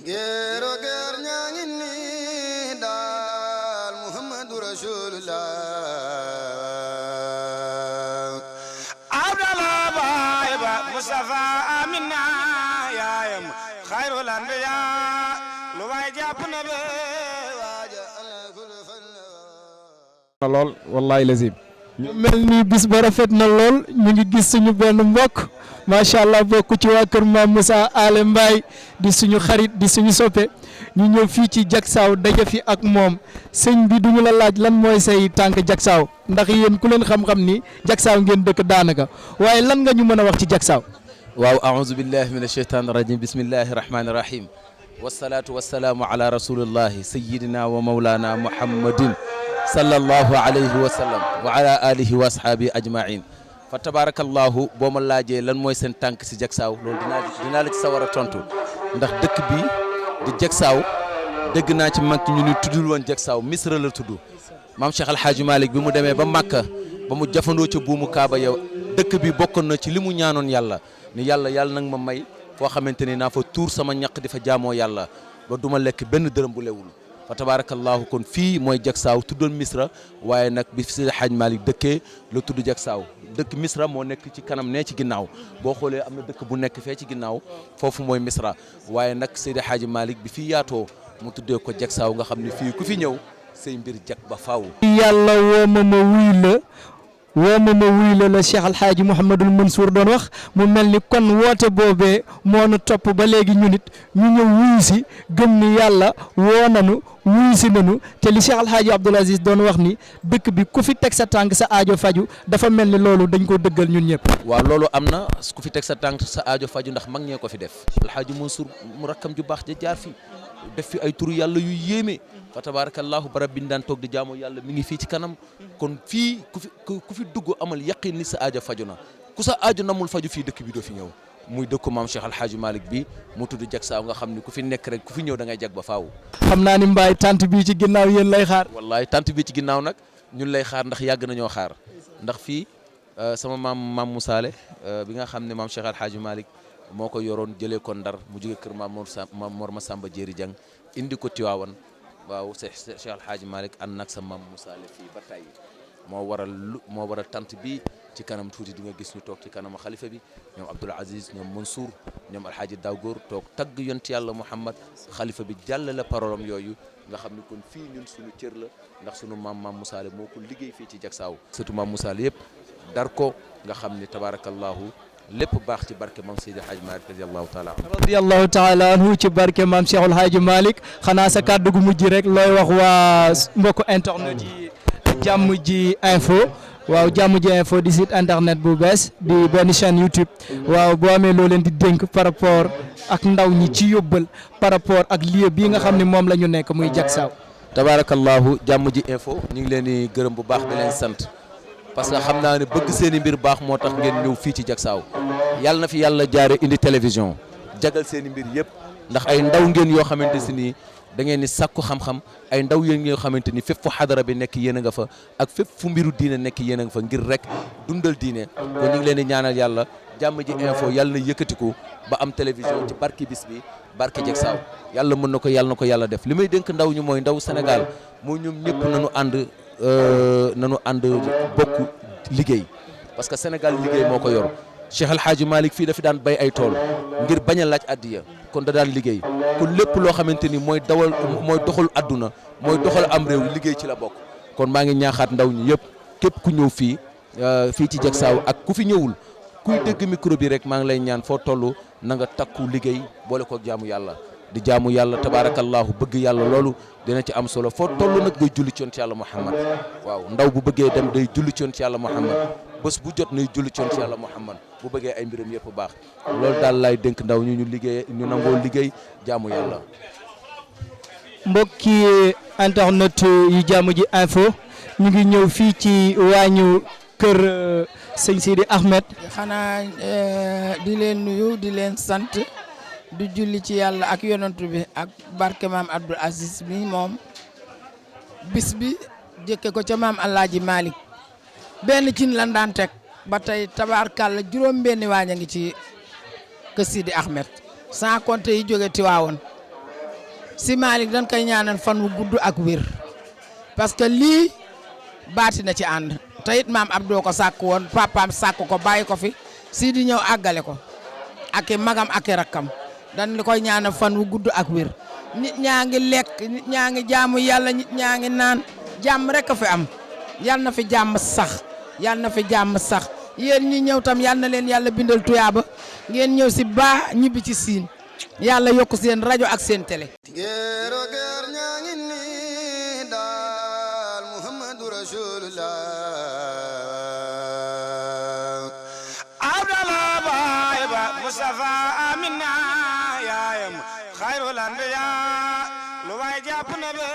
géero géer ñaa ngi nii daal Muhammadu Rasulullah Abdallah baay ba Mustafa Amina yaayam xayrul anbiya lu waay jàpp na be waaja na lool wallahi lazim ñu mel ni bis ba rafet na lool ñu ngi gis suñu benn mbokk macha allah bokk ci waa kër Mame Moussa Ale Mbaye di suñu xarit di suñu soppe ñu ñëw fii ci Diacksao daje fi ak moom sëñ bi duñu la laaj lan mooy say tànk Diacksao ndax yéen ku leen xam-xam ni Diacksao ngeen dëkk daanaka waaye lan nga ñu mën a wax ci Diacksao. waaw aouzu billahi min asheytaan rajim bismillahi rahmani rahim wasalaatu wasalaamu ala rasulillahi sayidina wa maulana muhammadin sallallahu alayhi wa sallam wa ala alihi wa ashaabi ajmain fa tabarakallahu boo ma laajee lan mooy seen tànk si Diacksao loolu dinaa la ci sawar a tontu ndax dëkk bi di Diacksao dégg naa ci mag ñu ni tuddul woon Diacksao Misra la tudd maam Cheikh Al Hadj Malick bi mu demee ba Makka ba mu jafandoo ca buumu Kaaba yow dëkk bi bokkoon na ci li mu ñaanoon yàlla ni yàlla nag ma may foo xamante ni naa fa tuur sama ñaq di fa jaamoo yàlla ba duma lekk benn dërëm bu lewul fa tabarakallahu kon fii mooy Diacksao tuddoon Misra waaye nag bi Seydi Hadj Malick dëkkee la tudd Diacksao dëkk Misra moo nekk ci kanam nee ci ginnaaw boo xoolee am na dëkk bu nekk fee ci ginnaaw foofu mooy Misra waaye nag Seydi Hadj Malick bi fii yaatoo mu tuddee ko Diacksao nga xam ne fii ku fi ñëw say mbir jag ba faaw. yàlla woo ma wuy la Cheikh Al Hadj Mouhamadul Mansour doon wax mu mel ni kon woote boobee moo nu topp ba léegi ñu nit ñu ñëw wuyu si gëm ni yàlla woo nanu wuyu si nanu te li Cheikh Al Hadj Abdoul Aziz doon wax ni dëkk bi ku fi teg sa tànk sa aajo faju dafa mel ni loolu dañ ko dëggal ñun ñëpp. waaw loolu am na ku fi teg sa tànk sa aajo faju ndax mag ñee ko fi def. Al Hadj Mansour mu rakkam ju baax ja jaar fi def fi ay turu yàlla yu yéeme fa tabarakallahu barab bi ñu daan toog di jaamu yàlla mi ngi fii ci kanam kon fii ku fi dugg amal yaqin ni sa aajo faju na ku sa aajo namul faju fii dëkk bi doo fi ñëw muy dëkku maam Cheikh Al Hadj Malick bi mu tudd Diacksao nga xam ni ku fi nekk rek ku fi ñëw da ngay jag ba faaw. xam naa ni Mbaye tant bii ci ginnaaw yéen lay xaar. wallahi tant bii ci ginnaaw nag ñun lay xaar ndax yàgg nañoo xaar ndax fii sama maam Moussa Ale bi nga xam ne maam Cheikh Al Hadj Malick moo ko yoroon jëlee ko Ndar mu jóge kër maam Mor Masamba Jéeri Jang indi ko Tiwaawan waaw Cheikh Al Hadj Malick ànd nag sa maam Moussa Ale fii ba tey moo waral tant bi ci kanam tuuti di nga gis ñu toog ci kanam xalifa bi ñoom Abdoul Aziz ñoom Mansour ñoom alhaaji Dawgóor toog tagg yonti yàlla Muhammad xalifa bi jàllale parole am yooyu nga xam ni kon fii ñun suñu cër la ndax sunu maam Moussa Ale moo ko liggéey fii ci Diacksao surtout maam Moussa Ale yëpp dar ko nga xam ni tabarakallahu lépp baax ci barke maam Seydi Hadj Malick radiyallahu taala anhu ci barke maam Cheikhul Hadj Malick xanaa sa kàddu gu mujj rek looy wax waa mbokku internet yi jàmm ji info waaw jàmm ji info di site internet bu bees di benn chaîne YouTube waaw boo amee loo leen di dénk par rapport ak ndaw ñi ci yóbbal par rapport ak lieu bii nga xam ne moom la ñu nekk muy Diacksao. tabarakallahu jàmm ji info ñu ngi leen di gërëm bu baax di leen sant parce que xam naa ne bëgg seen i mbir baax moo tax ngeen ñëw fii ci Diacksao yàlla na fi yàlla jaare indi télévision jagal seen i mbir yëpp ndax ay ndaw ngeen yoo xamante si nii da ngeen ni sàkku xam-xam ay ndaw yéen yoo xamante ni fépp fu xadara bi nekk yéen a nga fa ak fépp fu mbiru diine nekk yéen a nga fa ngir rek dundal diine kon ñu ngi leen di ñaanal yàlla jàmm ji info yàlla na yëkkatiku ba am télévision ci barki bis bi barki Diacksao yàlla mën na ko yàlla def li may dénk ndaw ñu mooy ndaw Sénégal mooy ñoom ñëpp nañu ànd bokk liggéey parce que Sénégal liggéey moo ko yor Cheikh Al Hadj Malick fii dafi daan bay ay tool ngir bañ a laaj addiya kon da daan liggéey kon lépp loo xamante ni mooy doxal adduna mooy doxal am réew liggéey ci la bokk kon maa ngi ñaaxaat ndaw ñi yëpp képp ku ñëw fii ci Diacksao ak ku fi ñëwul kuy dégg micro bi rek maa ngi lay ñaan foo toll na nga takku liggéey boole ko jaamu yàlla di jaamu yàlla tabarakallahu bëgg yàlla loolu dina ci am solo foo toll nag ngay julli ci yonent yàlla Muhammad waaw ndaw bu bëggee dem day julli ci yonent yàlla Muhammad bés bu jot nay julli ci yonent yàlla Muhammad bu bëggee ay mbiram yëpp baax loolu daal lay dénk ndaw ñu liggéey ñu nangoo liggéey jaamu yàlla. mbokki internet yu jàmm ji info ñu ngi ñëw fii ci waañu kër sëñ Sidi Ahmed. xanaa di leen nuyu di leen sant di julli ci yàlla ak yonantu bi ak barke maam Abdoul Aziz bi moom bis bi jëkke ko ca maam Alaaji Malick benn cin lan daan teg ba tey tabaarkàlla juróom benni waañ a ngi ci kër Sidi Ahmed sans compter yi jóge Tiwaawoon si Malick dañ koy ñaanal fan wu gudd ak wér parce que lii baati na ci ànd te it maam Abdou ko sàkk woon papaam sàkk ko bàyyi ko fi si di ñëw àggale ko ak i magam ak i rakkam dañ li koy ñaanal fan wu gudd ak wér nit ñaa ngi lekk nit ñaa ngi jaamu yàlla nit ñaa ngi naan jàmm rek a fi am yal na fi jàmm sax yal na fi jàmm sax yéen ñi ñëw tam yal na leen yàlla bindal tuyaaba ngeen ñëw si baa ñibbi ci siin yàlla yokk seen rajo ak seen télé. géero géer ñaa ngi nii daal Muhammadu Rasulullah Abdallah baay ba Mustafa Amina yaayam xayrul anbiya lu waay jàpp na be